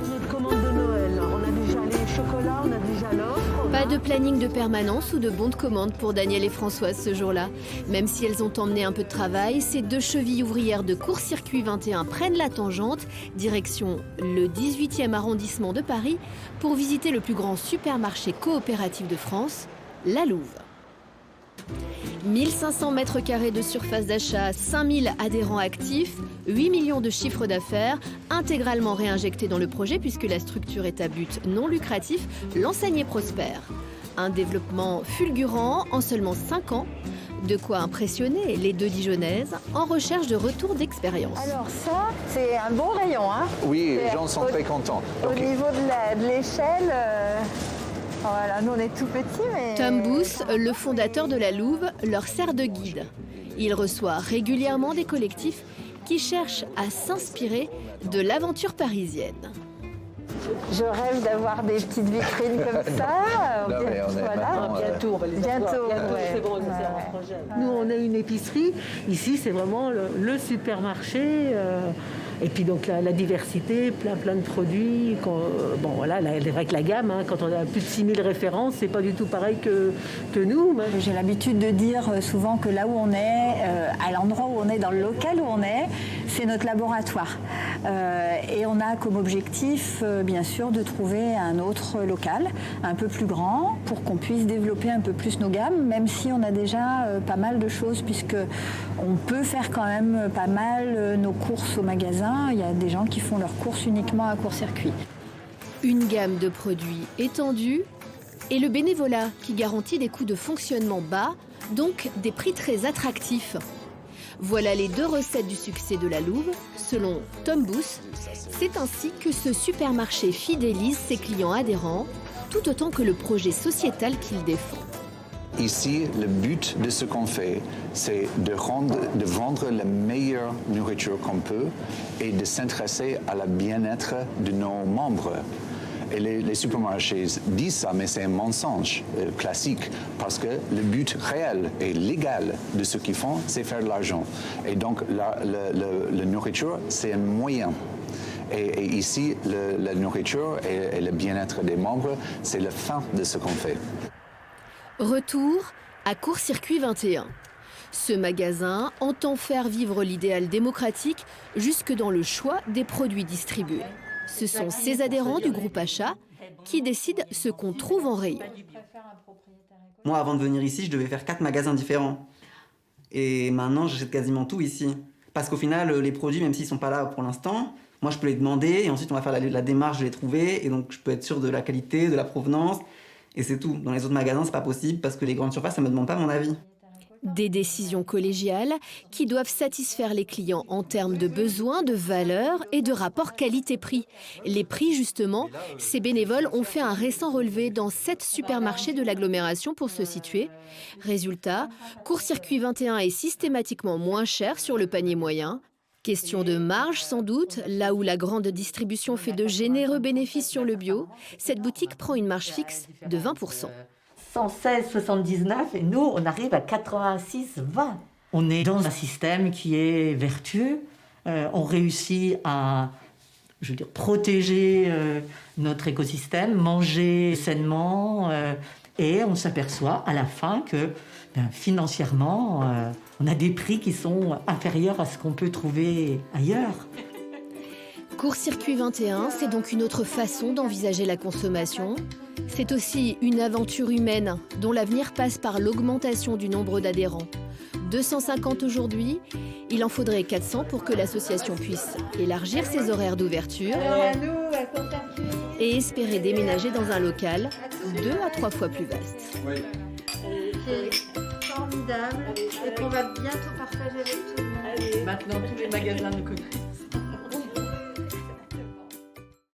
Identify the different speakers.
Speaker 1: Notre commande de Noël, on a déjà les chocolats, on a déjà l'offre.
Speaker 2: Pas de planning de permanence ou de bon de commande pour Daniel et Françoise ce jour-là. Même si elles ont emmené un peu de travail, ces deux chevilles ouvrières de Court-Circuit 21 prennent la tangente, direction le 18e arrondissement de Paris, pour visiter le plus grand supermarché coopératif de France, La Louve. 1500 mètres carrés de surface d'achat, 5000 adhérents actifs, 8 millions de chiffres d'affaires, intégralement réinjectés dans le projet puisque la structure est à but non lucratif, l'enseigne est prospère. Un développement fulgurant en seulement 5 ans, de quoi impressionner les deux Dijonnaises en recherche de retour d'expérience.
Speaker 3: Alors ça, c'est un bon rayon. Hein.
Speaker 4: Oui, les gens sont très contents.
Speaker 3: Au niveau de l'échelle, voilà, nous on est tout petits, mais...
Speaker 2: Tom Booth, le fondateur de La Louve, leur sert de guide. Il reçoit régulièrement des collectifs qui cherchent à s'inspirer de l'aventure parisienne.
Speaker 3: Je rêve d'avoir des petites vitrines comme ça.
Speaker 4: Non, mais on est maintenant,
Speaker 1: Bientôt, on va les
Speaker 3: Bientôt,
Speaker 1: avoir.
Speaker 3: ouais.
Speaker 1: C'est bon, c'est un projet. Nous, on a une épicerie. Ici, c'est vraiment le supermarché. Et puis donc la diversité, plein de produits. Bon voilà, c'est vrai que la gamme, hein, quand on a plus de 6000 références, c'est pas du tout pareil que nous.
Speaker 3: J'ai l'habitude de dire souvent que là où on est, à l'endroit où on est, dans le local où on est, c'est notre laboratoire. Et on a comme objectif, bien sûr, de trouver un autre local, un peu plus grand, pour qu'on puisse développer un peu plus nos gammes, même si on a déjà pas mal de choses, puisque on peut faire quand même pas mal nos courses au magasin. Il y a des gens qui font leurs courses uniquement à Court-Circuit.
Speaker 2: Une gamme de produits étendue et le bénévolat qui garantit des coûts de fonctionnement bas, donc des prix très attractifs. Voilà les deux recettes du succès de La Louve, selon Tom Booth. C'est ainsi que ce supermarché fidélise ses clients adhérents, tout autant que le projet sociétal qu'il défend.
Speaker 4: Ici, le but de ce qu'on fait, c'est de vendre la meilleure nourriture qu'on peut et de s'intéresser à la bien-être de nos membres. Et les supermarchés disent ça, mais c'est un mensonge classique, parce que le but réel et légal de ce qu'ils font, c'est faire de l'argent. Et donc, la nourriture, c'est un moyen. Et ici, la nourriture et le bien-être des membres, c'est la fin de ce qu'on fait.
Speaker 2: Retour à Court-Circuit 21. Ce magasin entend faire vivre l'idéal démocratique jusque dans le choix des produits distribués. Ce sont ces adhérents du groupe Achat qui décident ce qu'on trouve en rayon.
Speaker 5: Moi, avant de venir ici, je devais faire 4 magasins différents. Et maintenant, j'achète quasiment tout ici. Parce qu'au final, les produits, même s'ils ne sont pas là pour l'instant, moi, je peux les demander et ensuite, on va faire la démarche de les trouver. Et donc, je peux être sûr de la qualité, de la provenance. Et c'est tout. Dans les autres magasins, c'est pas possible parce que les grandes surfaces, ça me demande pas mon avis.
Speaker 2: Des décisions collégiales qui doivent satisfaire les clients en termes de besoins, de valeurs et de rapport qualité-prix. Les prix, justement, ces bénévoles ont fait un récent relevé dans 7 supermarchés de l'agglomération pour se situer. Résultat, Court-Circuit 21 est systématiquement moins cher sur le panier moyen. Question de marge sans doute, là où la grande distribution fait de généreux bénéfices sur le bio, cette boutique prend une marge fixe de 20%.
Speaker 6: 116,79 et nous, on arrive à 86,20. On est dans un système qui est vertueux. On réussit à, protéger notre écosystème, manger sainement et on s'aperçoit à la fin que financièrement, on a des prix qui sont inférieurs à ce qu'on peut trouver ailleurs.
Speaker 2: Court-Circuit 21, c'est donc une autre façon d'envisager la consommation. C'est aussi une aventure humaine dont l'avenir passe par l'augmentation du nombre d'adhérents. 250 aujourd'hui, il en faudrait 400 pour que l'association puisse élargir ses horaires d'ouverture et espérer déménager dans un local 2 à 3 fois plus vaste.
Speaker 3: C'est formidable et qu'on va bientôt partager avec tout le monde.
Speaker 6: Maintenant, tous les magasins nous connaissent.